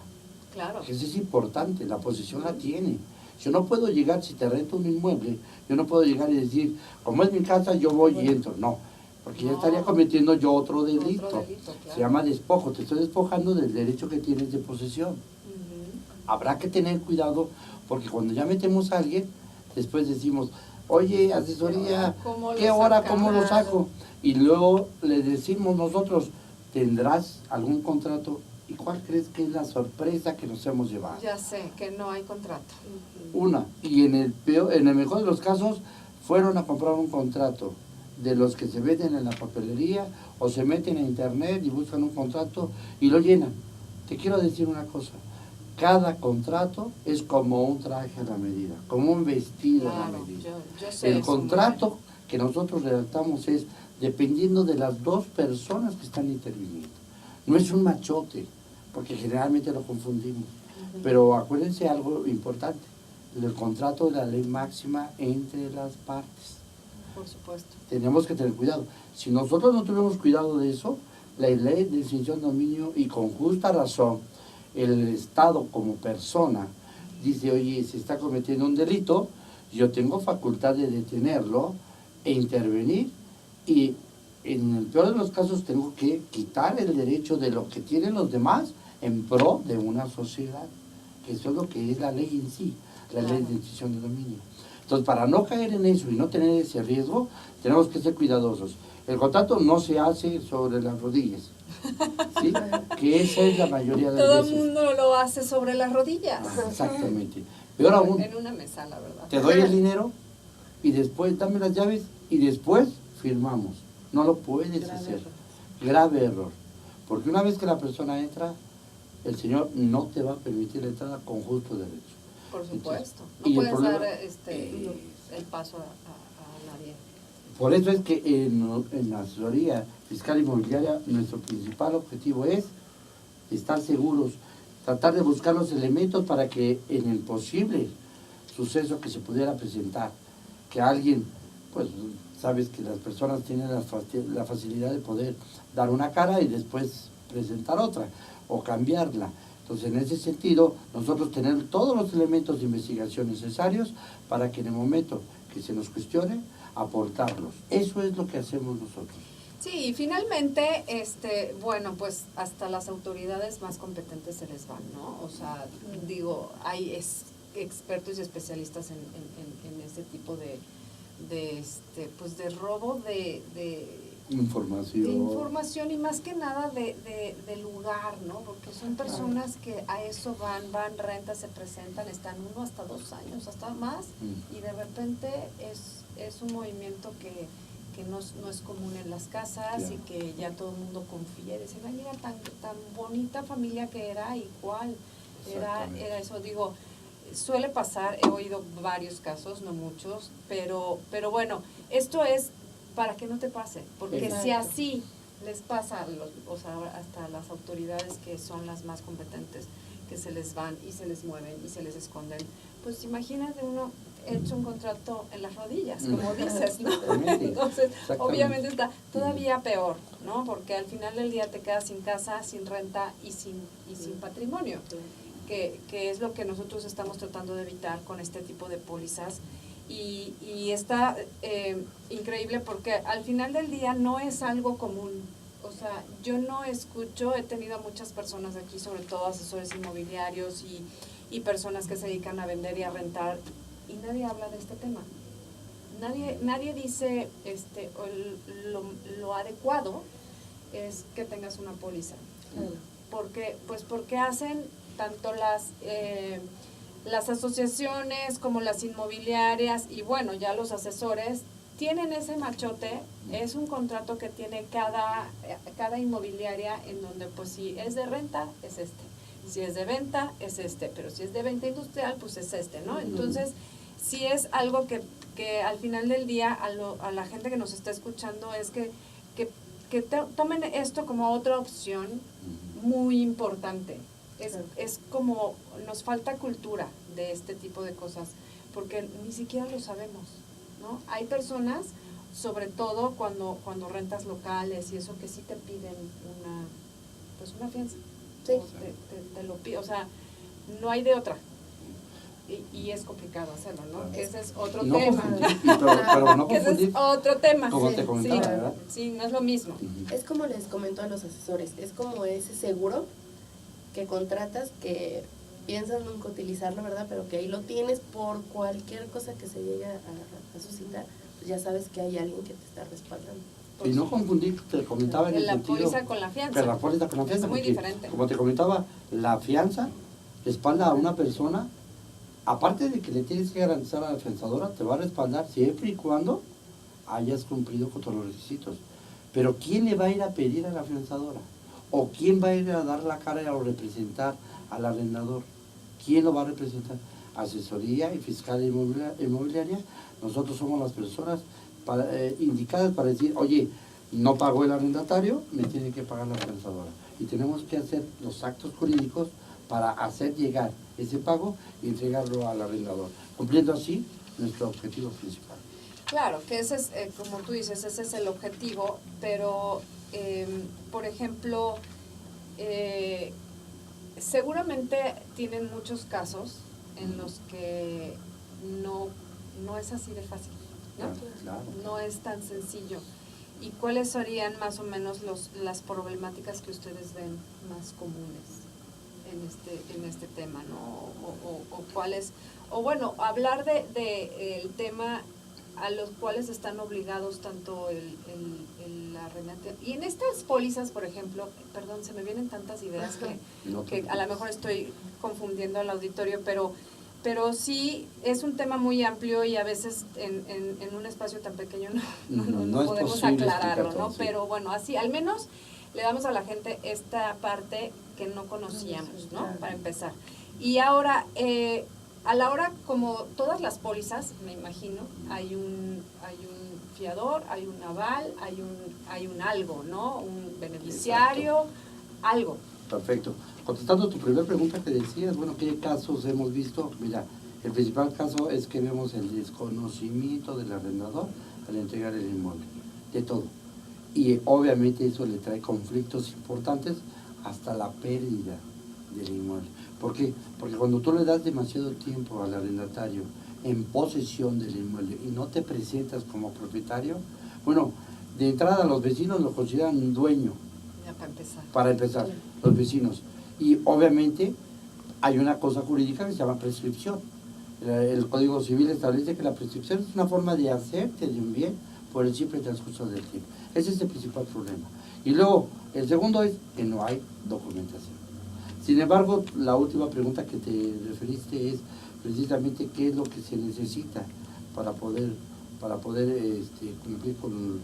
Claro. Eso es importante, la posesión la tiene. Yo no puedo llegar, si te rento un inmueble, yo no puedo llegar y decir, como es mi casa, yo voy y entro. No, porque ya estaría cometiendo yo otro delito. Claro. Se llama despojo, te estoy despojando del derecho que tienes de posesión. Habrá que tener cuidado porque cuando ya metemos a alguien, después decimos, oye, asesoría, ¿Cómo ¿qué lo hora, sacamos? cómo lo saco? Y luego le decimos nosotros, ¿tendrás algún contrato? ¿Y cuál crees que es la sorpresa que nos hemos llevado? Ya sé, que no hay contrato. Una, y en el mejor de los casos, fueron a comprar un contrato de los que se venden en la papelería o se meten a internet y buscan un contrato y lo llenan. Te quiero decir una cosa, cada contrato es como un traje a la medida, como un vestido a la Claro, medida. yo sé El eso, contrato que nosotros redactamos es dependiendo de las dos personas que están interviniendo. No es un machote, porque generalmente lo confundimos. Pero acuérdense algo importante, el contrato es la ley máxima entre las partes. por supuesto. Tenemos que tener cuidado. Si nosotros no tuviéramos cuidado de eso, la ley de extinción de dominio, y con justa razón, el Estado como persona dice, oye, se está cometiendo un delito, yo tengo facultad de detenerlo e intervenir, y en el peor de los casos tengo que quitar el derecho de lo que tienen los demás en pro de una sociedad, que eso es lo que es la ley en sí, la ley de extinción de dominio. Entonces, para no caer en eso y no tener ese riesgo, tenemos que ser cuidadosos. El contrato no se hace sobre las rodillas, ¿sí? Que esa es la mayoría de las Todo veces. el mundo lo hace sobre las rodillas. Exactamente. Peor aún, En una mesa, la verdad. te doy el dinero y después dame las llaves y después firmamos. No lo puedes hacer. Grave error. Porque una vez que la persona entra, el señor no te va a permitir la entrada con justo derecho. Por supuesto. Y el No puedes problema- dar el paso a nadie. Por eso es que en la asesoría fiscal inmobiliaria nuestro principal objetivo es estar seguros, tratar de buscar los elementos para que en el posible suceso que se pudiera presentar, que alguien, pues sabes que las personas tienen la facilidad de poder dar una cara y después presentar otra o cambiarla. Entonces, en ese sentido, nosotros tener todos los elementos de investigación necesarios para que en el momento que se nos cuestione, aportarlos. Eso es lo que hacemos nosotros. Sí, y finalmente, bueno, pues hasta las autoridades más competentes se les van, ¿no? O sea, digo, hay expertos y especialistas en este tipo pues de robo de información y más que nada de lugar, ¿no? Porque son personas que a eso van, rentas, se presentan, están 1 hasta 2 años, hasta más, y de repente es un movimiento que no es común en las casas y que ya todo el mundo confía y dice, ay, mira, tan bonita familia que era, y cuál era eso. Digo, suele pasar, he oído varios casos, no muchos, pero bueno, esto es para que no te pase, porque Exacto. si así les pasa, o sea, hasta las autoridades que son las más competentes, que se les van y se les mueven y se les esconden, pues imagínate uno hecho un contrato en las rodillas, como dices, ¿no? Entonces, obviamente está todavía peor, ¿no? Porque al final del día te quedas sin casa, sin renta y sin patrimonio, que es lo que nosotros estamos tratando de evitar con este tipo de pólizas. Y está increíble porque al final del día no es algo común. O sea, yo no escucho, he tenido a muchas personas aquí, sobre todo asesores inmobiliarios y personas que se dedican a vender y a rentar, y nadie habla de este tema. Nadie dice lo adecuado es que tengas una póliza. Porque hacen tanto las asociaciones como las inmobiliarias y bueno, ya los asesores tienen ese machote. Es un contrato que tiene cada inmobiliaria, en donde pues si es de renta es si es de venta es pero si es de venta industrial pues es ¿no? Entonces sí es algo que al final del día a la gente que nos está escuchando es que tomen esto como otra opción muy importante. Es como nos falta cultura de este tipo de cosas, porque ni siquiera lo sabemos, ¿no? Hay personas, sobre todo cuando rentas locales y eso, que sí te piden una fianza. Sí. Te lo piden, o sea, no hay de otra. Y es complicado hacerlo, ¿no? Que ese es otro No tema. pero no Que ese confundir, es otro tema. como te comentaba, ¿verdad? Sí, no es lo mismo. Es como les comento a los asesores, es como ese seguro que contratas que piensas nunca utilizarlo, ¿verdad? Pero que ahí lo tienes por cualquier cosa que se llegue a suscitar, pues ya sabes que hay alguien que te está respaldando. Y no confundir, te comentaba en el la sentido... póliza con la fianza. Pero la póliza con la fianza, es muy porque, diferente. como te comentaba, la fianza respalda a una persona, aparte de que le tienes que garantizar a la fianzadora, te va a respaldar siempre y cuando hayas cumplido con todos los requisitos. Pero ¿quién le va a ir a pedir a la fianzadora? ¿O quién va a ir a dar la cara o representar al arrendador? ¿Quién lo va a representar? Asesoría y fiscal inmobiliaria. Nosotros somos las personas indicadas para decir, oye, no pagó el arrendatario, me tiene que pagar la fianzadora. Y tenemos que hacer los actos jurídicos para hacer llegar ese pago y entregarlo al arrendador, cumpliendo así nuestro objetivo principal. Claro, que ese es, como tú dices, ese es el objetivo, pero, por ejemplo, seguramente tienen muchos casos en los que no es así de fácil, ¿no? Claro. No es tan sencillo. ¿Y cuáles serían más o menos las problemáticas que ustedes ven más comunes en este tema, ¿no? O cuáles, o bueno, hablar de el tema a los cuales están obligados tanto el arrendatario. Y en estas pólizas, por ejemplo, perdón, se me vienen tantas ideas que a lo mejor estoy confundiendo al auditorio, pero sí es un tema muy amplio y a veces en un espacio tan pequeño no podemos aclararlo, ¿no? Sí. Pero bueno, así al menos le damos a la gente esta parte que no conocíamos, ¿no? Para empezar. Y ahora, a la hora, como todas las pólizas, me imagino, hay un fiador, hay un aval, hay un algo, ¿no? Un beneficiario, exacto. Algo. Perfecto. Contestando tu primera pregunta que decías, bueno, ¿qué casos hemos visto? Mira, el principal caso es que vemos el desconocimiento del arrendador al entregar el inmueble, de todo. Y obviamente eso le trae conflictos importantes hasta la pérdida del inmueble. ¿Por qué? Porque cuando tú le das demasiado tiempo al arrendatario en posesión del inmueble y no te presentas como propietario, bueno, de entrada los vecinos lo consideran un dueño. Ya para empezar, los vecinos. Y obviamente hay una cosa jurídica que se llama prescripción. El Código Civil establece que la prescripción es una forma de hacerte de un bien por el simple transcurso del tiempo. Ese es el principal problema. Y luego, el segundo es que no hay documentación. Sin embargo, la última pregunta que te referiste es precisamente qué es lo que se necesita para poder cumplir con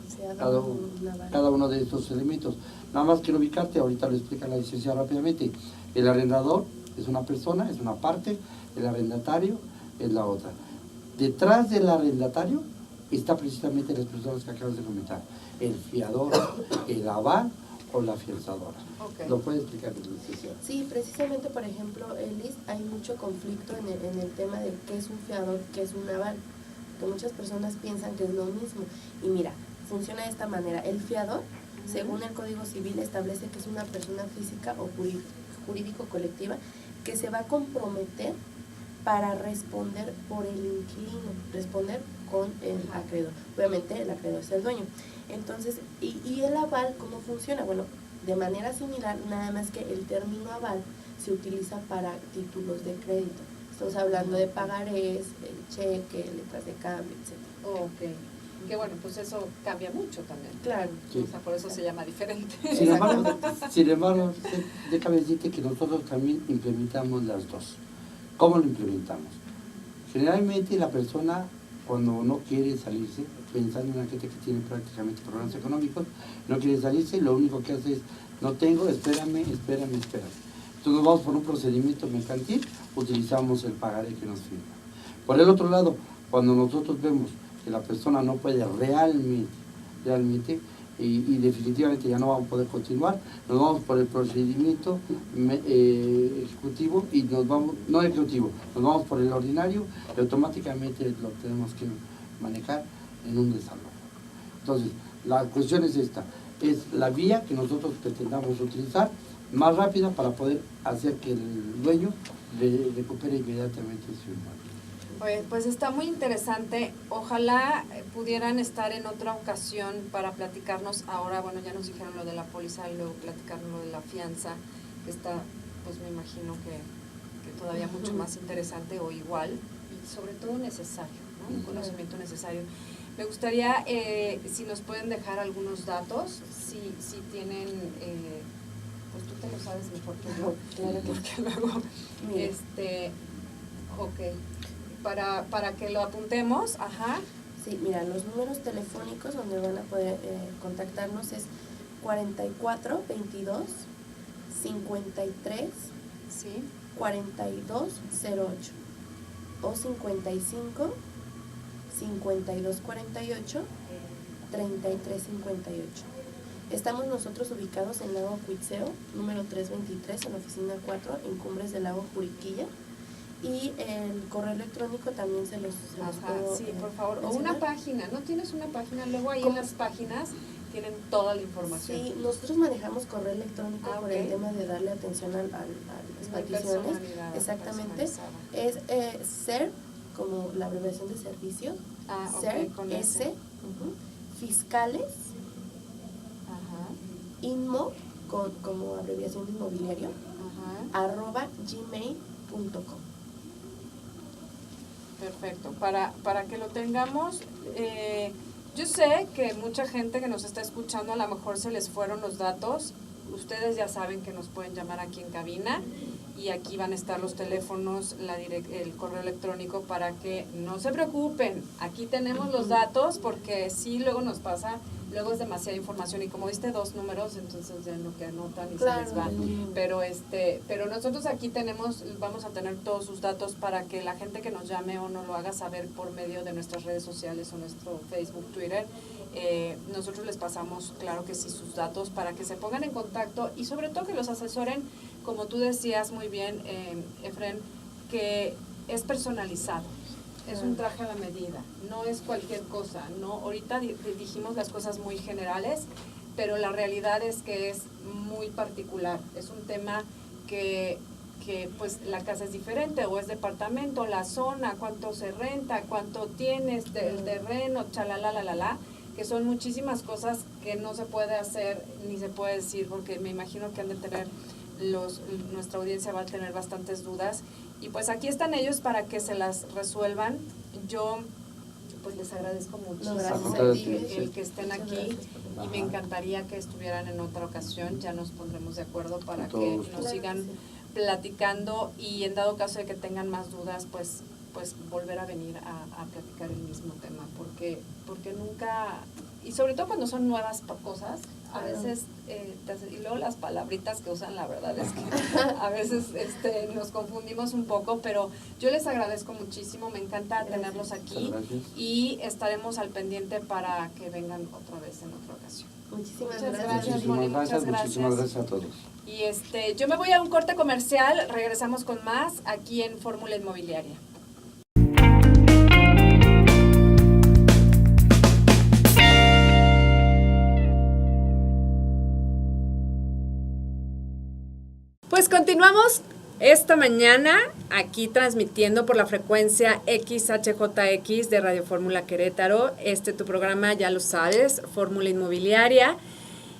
cada uno de estos elementos. Nada más quiero ubicarte, ahorita lo explica la licenciada rápidamente. El arrendador es una persona, es una parte, el arrendatario es la otra. Detrás del arrendatario está precisamente las personas que acabas de comentar, el fiador, el aval o la fianzadora. Okay. ¿Lo puede explicar, licenciada? Sí, precisamente, por ejemplo, Elis, hay mucho conflicto en el tema de qué es un fiador, qué es un aval, que muchas personas piensan que es lo mismo. Y mira, funciona de esta manera. El fiador, según el Código Civil, establece que es una persona física o jurídico-colectiva que se va a comprometer para responder por el inquilino, responder con el acreedor. Obviamente el acreedor es el dueño. Entonces, ¿y el aval cómo funciona? Bueno, de manera similar, nada más que el término aval se utiliza para títulos de crédito. Estamos hablando de pagarés, el cheque, letras de cambio, etc. Ok. Que bueno, pues eso cambia mucho también. Claro. Sí. O sea, por eso se llama diferente. Sin embargo, déjame decirte que nosotros también implementamos las dos. ¿Cómo lo implementamos? Generalmente la persona, cuando no quiere salirse, pensando en la gente que tiene prácticamente problemas económicos, no quiere salirse, lo único que hace es, no tengo, espérame. Entonces nos vamos por un procedimiento mercantil, utilizamos el pagaré que nos firma. Por el otro lado, cuando nosotros vemos que la persona no puede realmente y definitivamente ya no vamos a poder continuar, nos vamos por el procedimiento ejecutivo y nos vamos por el ordinario y automáticamente lo tenemos que manejar en un desalojo. Entonces, la cuestión es esta, es la vía que nosotros pretendamos utilizar más rápida para poder hacer que el dueño recupere inmediatamente su inmueble. Pues está muy interesante. Ojalá pudieran estar en otra ocasión para platicarnos ahora. Bueno, ya nos dijeron lo de la póliza y luego platicarnos lo de la fianza, que está, pues me imagino que todavía mucho más interesante o igual, y sobre todo necesario, ¿no? Un conocimiento necesario. Me gustaría, si nos pueden dejar algunos datos, si tienen, pues tú te lo sabes mejor que yo, claro, porque luego, para que lo apuntemos, ajá. Sí, mira, los números telefónicos donde van a poder contactarnos es 44 22 53 Sí. 42 08 o 55 52 48 33 58. Estamos nosotros ubicados en Lago Cuitzeo, número 323, en la oficina 4, en Cumbres del Lago Juriquilla. Y el correo electrónico también se los puedo, sí, por favor. O mencionar. una página, ¿no tienes una página? Luego ahí en las páginas tienen toda la información. Sí, nosotros manejamos correo electrónico por el tema de darle atención a las peticiones. Exactamente. Es SER, como la abreviación de servicio. SER, con S, fiscales, INMO, como abreviación de inmobiliario, @gmail.com. Perfecto, para que lo tengamos, yo sé que mucha gente que nos está escuchando a lo mejor se les fueron los datos, ustedes ya saben que nos pueden llamar aquí en cabina y aquí van a estar los teléfonos, el correo electrónico para que no se preocupen, aquí tenemos los datos porque sí luego nos pasa, luego es demasiada información y como diste 2 números, entonces ya lo que anotan y claro, se les va. Pero nosotros aquí vamos a tener todos sus datos para que la gente que nos llame o nos lo haga saber por medio de nuestras redes sociales o nuestro Facebook, Twitter. Nosotros les pasamos, claro que sí, sus datos para que se pongan en contacto y sobre todo que los asesoren, como tú decías muy bien, Efren, que es personalizado. Es un traje a la medida, no es cualquier cosa, ¿no? Ahorita dijimos las cosas muy generales, pero la realidad es que es muy particular. Es un tema que pues la casa es diferente, o es departamento, la zona, cuánto se renta, cuánto tienes del terreno, chalala, que son muchísimas cosas que no se puede hacer ni se puede decir, porque me imagino que han de tener nuestra audiencia va a tener bastantes dudas. Y pues aquí están ellos para que se las resuelvan. Yo pues les agradezco muchísimo el que estén aquí y me encantaría que estuvieran en otra ocasión. Ya nos pondremos de acuerdo para que nos sigan platicando y en dado caso de que tengan más dudas, pues volver a venir a platicar el mismo tema, porque nunca, y sobre todo cuando son nuevas cosas, a veces, y luego las palabritas que usan, la verdad es que a veces nos confundimos un poco, pero yo les agradezco muchísimo, me encanta tenerlos aquí y estaremos al pendiente para que vengan otra vez en otra ocasión. Muchísimas gracias, Moni, muchas gracias. Muchísimas gracias a todos. Y yo me voy a un corte comercial, regresamos con más aquí en Fórmula Inmobiliaria. Pues continuamos esta mañana aquí transmitiendo por la frecuencia XHJX de Radio Fórmula Querétaro. Tu programa ya lo sabes, Fórmula Inmobiliaria.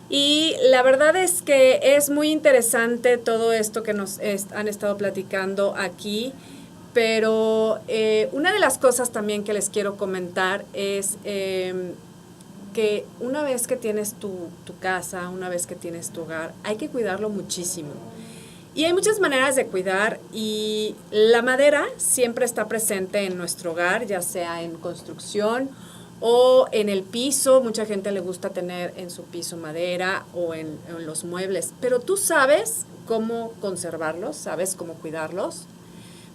Y la verdad es que es muy interesante todo esto que nos han estado platicando aquí. Pero una de las cosas también que les quiero comentar es que una vez que tienes tu casa, una vez que tienes tu hogar, hay que cuidarlo muchísimo. Y hay muchas maneras de cuidar y la madera siempre está presente en nuestro hogar, ya sea en construcción o en el piso. Mucha gente le gusta tener en su piso madera o en los muebles. Pero tú sabes cómo conservarlos, sabes cómo cuidarlos.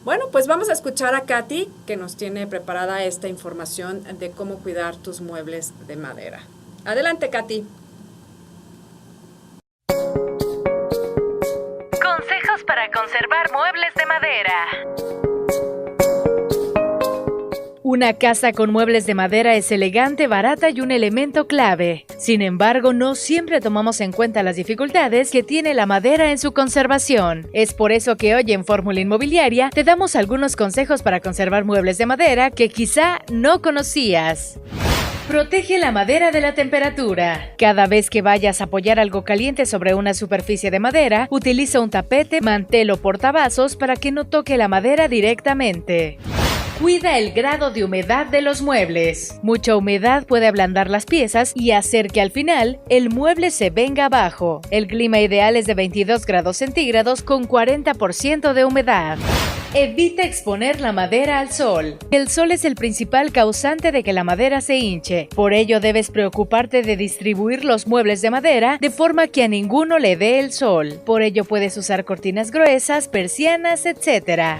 Bueno, pues vamos a escuchar a Katy, que nos tiene preparada esta información de cómo cuidar tus muebles de madera. Adelante, Katy. Consejos para conservar muebles de madera. Una casa con muebles de madera es elegante, barata y un elemento clave. Sin embargo, no siempre tomamos en cuenta las dificultades que tiene la madera en su conservación. Es por eso que hoy en Fórmula Inmobiliaria te damos algunos consejos para conservar muebles de madera que quizá no conocías. Protege la madera de la temperatura. Cada vez que vayas a apoyar algo caliente sobre una superficie de madera, utiliza un tapete, mantel o portavasos para que no toque la madera directamente. Cuida el grado de humedad de los muebles. Mucha humedad puede ablandar las piezas y hacer que al final el mueble se venga abajo. El clima ideal es de 22 grados centígrados con 40% de humedad. Evita exponer la madera al sol. El sol es el principal causante de que la madera se hinche. Por ello debes preocuparte de distribuir los muebles de madera de forma que a ninguno le dé el sol. Por ello puedes usar cortinas gruesas, persianas, etc.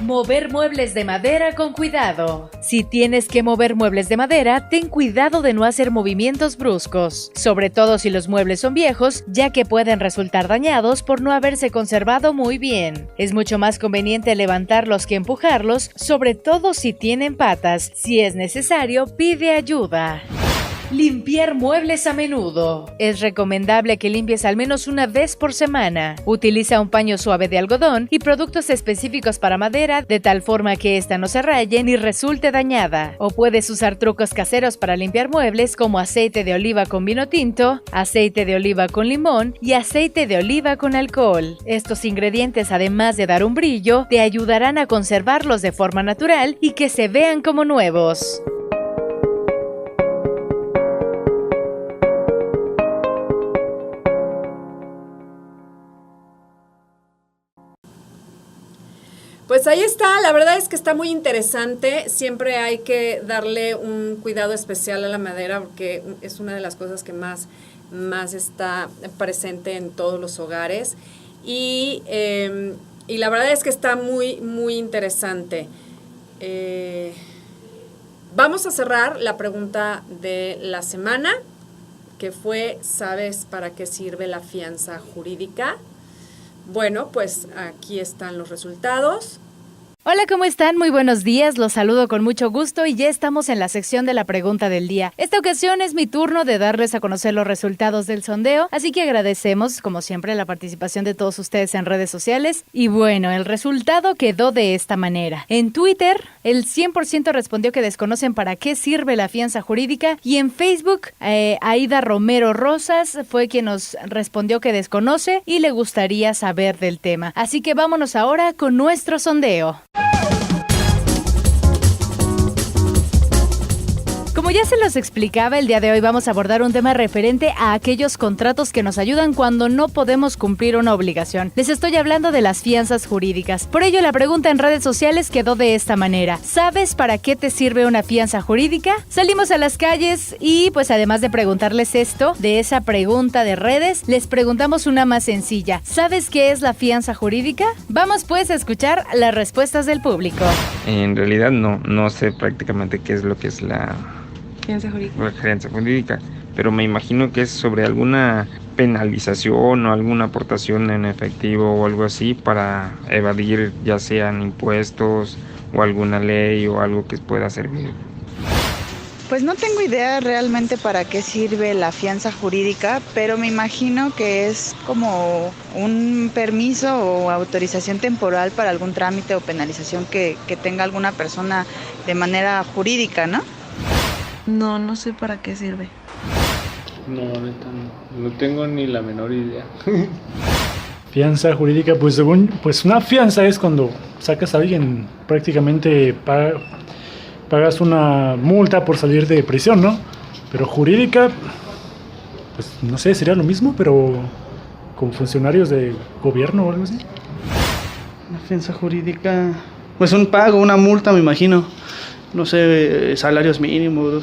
Mover muebles de madera con cuidado. Si tienes que mover muebles de madera, ten cuidado de no hacer movimientos bruscos, sobre todo si los muebles son viejos, ya que pueden resultar dañados por no haberse conservado muy bien. Es mucho más conveniente levantarlos que empujarlos, sobre todo si tienen patas. Si es necesario, pide ayuda. Limpiar muebles a menudo. Es recomendable que limpies al menos una vez por semana. Utiliza un paño suave de algodón y productos específicos para madera de tal forma que ésta no se raye ni resulte dañada. O puedes usar trucos caseros para limpiar muebles como aceite de oliva con vino tinto, aceite de oliva con limón y aceite de oliva con alcohol. Estos ingredientes, además de dar un brillo, te ayudarán a conservarlos de forma natural y que se vean como nuevos. Pues ahí está, la verdad es que está muy interesante, siempre hay que darle un cuidado especial a la madera porque es una de las cosas que más está presente en todos los hogares y la verdad es que está muy interesante. Vamos a cerrar la pregunta de la semana, que fue, ¿sabes para qué sirve la fianza jurídica? Bueno, pues aquí están los resultados. Hola, ¿cómo están? Muy buenos días, los saludo con mucho gusto y ya estamos en la sección de la pregunta del día. Esta ocasión es mi turno de darles a conocer los resultados del sondeo, así que agradecemos, como siempre, la participación de todos ustedes en redes sociales. Y bueno, el resultado quedó de esta manera. En Twitter, el 100% respondió que desconocen para qué sirve la fianza jurídica y en Facebook, Aida Romero Rosas fue quien nos respondió que desconoce y le gustaría saber del tema. Así que vámonos ahora con nuestro sondeo. Como ya se los explicaba, el día de hoy vamos a abordar un tema referente a aquellos contratos que nos ayudan cuando no podemos cumplir una obligación. Les estoy hablando de las fianzas jurídicas. Por ello, la pregunta en redes sociales quedó de esta manera. ¿Sabes para qué te sirve una fianza jurídica? Salimos a las calles y, pues además de preguntarles esto, de esa pregunta de redes, les preguntamos una más sencilla. ¿Sabes qué es la fianza jurídica? Vamos pues a escuchar las respuestas del público. En realidad no sé prácticamente qué es lo que es la fianza jurídica, pero me imagino que es sobre alguna penalización o alguna aportación en efectivo o algo así para evadir ya sean impuestos o alguna ley o algo que pueda servir. Pues no tengo idea realmente para qué sirve la fianza jurídica, pero me imagino que es como un permiso o autorización temporal para algún trámite o penalización que tenga alguna persona de manera jurídica, ¿no? No sé para qué sirve. No, neta, no tengo ni la menor idea. Fianza jurídica, pues una fianza es cuando sacas a alguien, prácticamente pagas una multa por salir de prisión, ¿no? Pero jurídica, pues no sé, sería lo mismo, pero con funcionarios de gobierno o algo así. Una fianza jurídica, pues un pago, una multa, me imagino. No sé, salarios mínimos.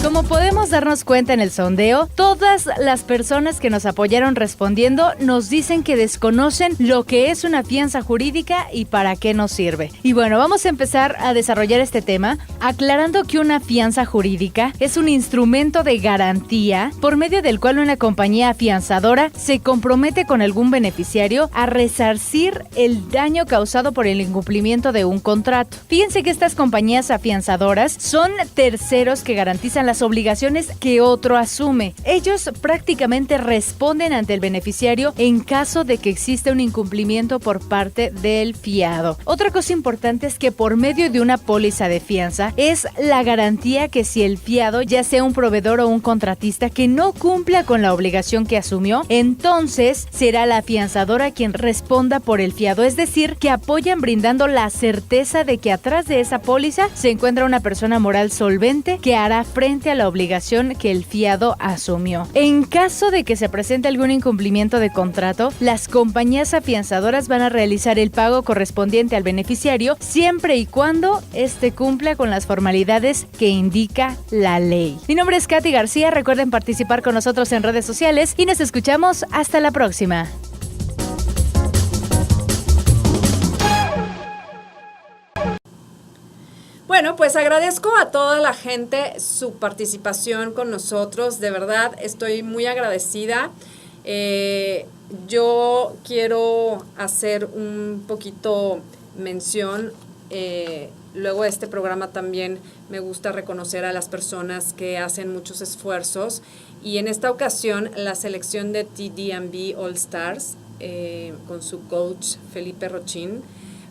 Como podemos darnos cuenta en el sondeo, todas las personas que nos apoyaron respondiendo nos dicen que desconocen lo que es una fianza jurídica y para qué nos sirve. Y bueno, vamos a empezar a desarrollar este tema aclarando que una fianza jurídica es un instrumento de garantía por medio del cual una compañía afianzadora se compromete con algún beneficiario a resarcir el daño causado por el incumplimiento de un contrato. Fíjense que estas compañías afianzadoras son terceros que garantizan la las obligaciones que otro asume. Ellos prácticamente responden ante el beneficiario en caso de que exista un incumplimiento por parte del fiado. Otra cosa importante es que por medio de una póliza de fianza es la garantía que si el fiado, ya sea un proveedor o un contratista que no cumpla con la obligación que asumió, entonces será la afianzadora quien responda por el fiado, es decir, que apoyan brindando la certeza de que atrás de esa póliza se encuentra una persona moral solvente que hará frente a la obligación que el fiado asumió. En caso de que se presente algún incumplimiento de contrato, las compañías afianzadoras van a realizar el pago correspondiente al beneficiario siempre y cuando éste cumpla con las formalidades que indica la ley. Mi nombre es Katy García, recuerden participar con nosotros en redes sociales y nos escuchamos hasta la próxima. Bueno, pues agradezco a toda la gente su participación con nosotros, de verdad estoy muy agradecida. Yo quiero hacer un poquito mención, luego de este programa también me gusta reconocer a las personas que hacen muchos esfuerzos y en esta ocasión la selección de TDMB All Stars con su coach Felipe Rochín,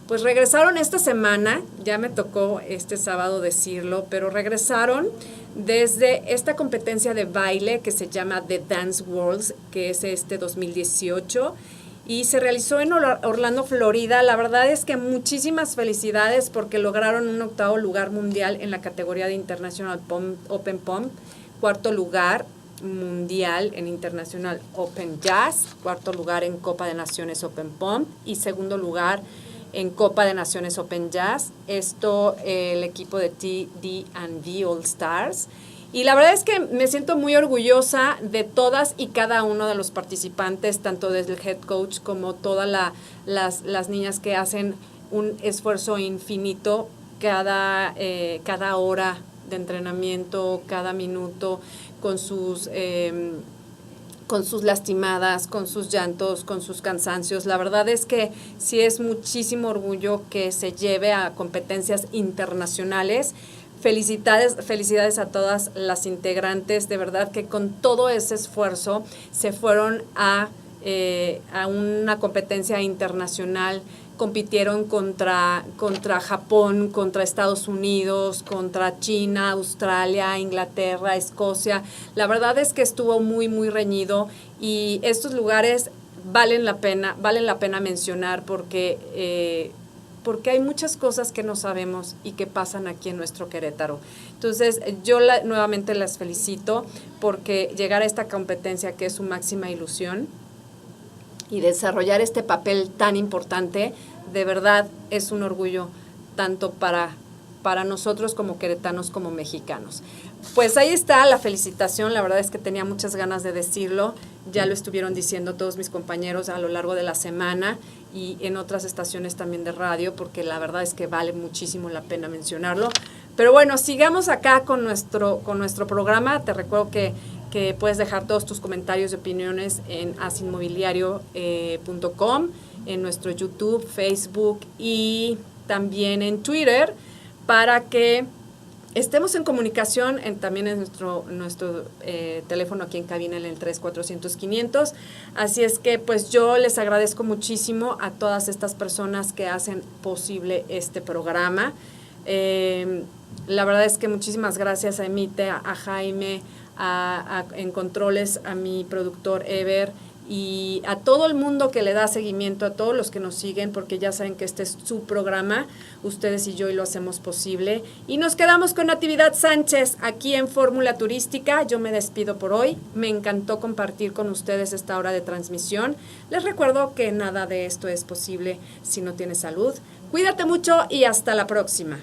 pues regresaron esta semana, ya me tocó este sábado decirlo, pero regresaron desde esta competencia de baile que se llama The Dance Worlds, que es 2018, y se realizó en Orlando, Florida. La verdad es que muchísimas felicidades porque lograron un 8º lugar mundial en la categoría de International Open Pump, 4º lugar mundial en International Open Jazz, 4º lugar en Copa de Naciones Open Pump y 2º lugar en Copa de Naciones Open Jazz, el equipo de TDMB All Stars. Y la verdad es que me siento muy orgullosa de todas y cada uno de los participantes, tanto desde el head coach como todas las niñas que hacen un esfuerzo infinito cada hora de entrenamiento, cada minuto, con sus lastimadas, con sus llantos, con sus cansancios. La verdad es que sí es muchísimo orgullo que se lleve a competencias internacionales. Felicidades a todas las integrantes, de verdad que con todo ese esfuerzo se fueron a una competencia internacional, compitieron contra Japón, contra Estados Unidos, contra China, Australia, Inglaterra, Escocia. La verdad es que estuvo muy, muy reñido y estos lugares valen la pena mencionar porque hay muchas cosas que no sabemos y que pasan aquí en nuestro Querétaro. Entonces, yo nuevamente las felicito porque llegar a esta competencia que es su máxima ilusión y desarrollar este papel tan importante, de verdad es un orgullo tanto para nosotros como queretanos como mexicanos. Pues ahí está la felicitación, la verdad es que tenía muchas ganas de decirlo, ya lo estuvieron diciendo todos mis compañeros a lo largo de la semana y en otras estaciones también de radio, porque la verdad es que vale muchísimo la pena mencionarlo. Pero bueno, sigamos acá con nuestro programa. Te recuerdo que puedes dejar todos tus comentarios y opiniones en asinmobiliario.com, en nuestro YouTube, Facebook y también en Twitter, para que estemos en comunicación, también en nuestro teléfono aquí en cabina en el 3-400-500. Así es que pues yo les agradezco muchísimo a todas estas personas que hacen posible este programa. La verdad es que muchísimas gracias a Emite, a Jaime, en controles, a mi productor Ever y a todo el mundo que le da seguimiento, a todos los que nos siguen, porque ya saben que este es su programa, ustedes y yo, y lo hacemos posible. Y nos quedamos con Natividad Sánchez aquí en Fórmula Turística. Yo me despido por hoy, me encantó compartir con ustedes esta hora de transmisión. Les recuerdo que nada de esto es posible si no tienes salud. Cuídate mucho y hasta la próxima.